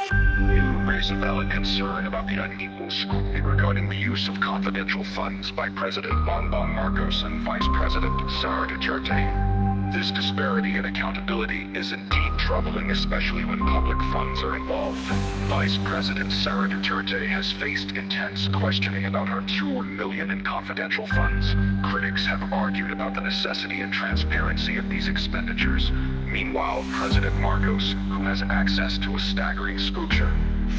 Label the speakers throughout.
Speaker 1: You raise a valid concern about the unequal scrutiny regarding the use of confidential funds by President Bongbong Marcos and Vice President Sara Duterte. This disparity in accountability is indeed troubling, especially when public funds are involved. Vice President Sara Duterte has faced intense questioning about her $2 million in confidential funds. Critics have argued about the necessity and transparency of these expenditures. Meanwhile, President Marcos, who has access to a staggering scootcher,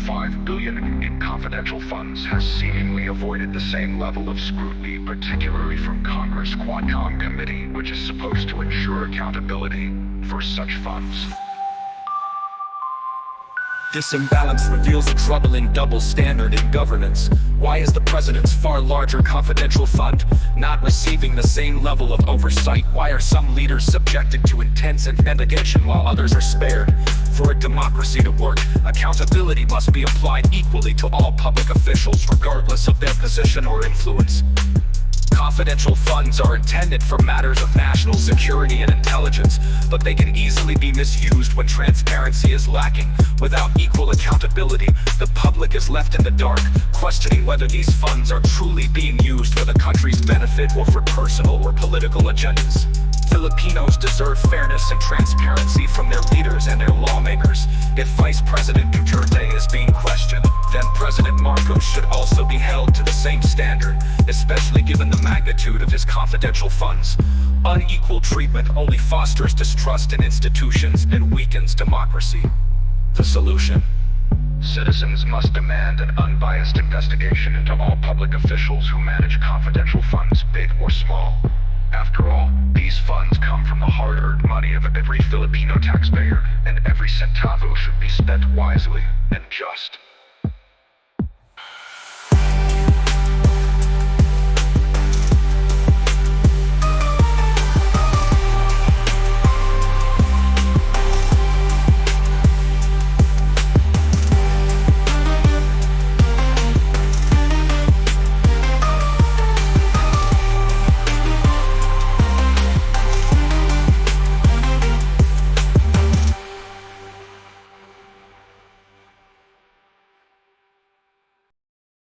Speaker 1: $5 billion in confidential funds, has seemingly avoided the same level of scrutiny, particularly from Congress' Quadcom committee, which is supposed to ensure accountability for such funds.
Speaker 2: This imbalance reveals a troubling double standard in governance. Why is the president's far larger confidential fund not receiving the same level of oversight? Why are some leaders subjected to intense investigation while others are spared? For a democracy to work, accountability must be applied equally to all public officials, regardless of their position or influence. Confidential funds are intended for matters of national security and intelligence, but they can easily be misused when transparency is lacking. Without equal accountability, the public is left in the dark, questioning whether these funds are truly being used for the country's benefit or for personal or political agendas. Filipinos deserve fairness and transparency from their leaders and their lawmakers. If Vice President Duterte is being questioned, then President Marcos should also be held to the same standard, especially given the magnitude of his confidential funds. Unequal treatment only fosters distrust in institutions and weakens democracy. The solution: citizens must demand an unbiased investigation into all public officials who manage confidential funds, big or small. After all, these funds come from the hard-earned money of every Filipino taxpayer, and every centavo should be spent wisely and just.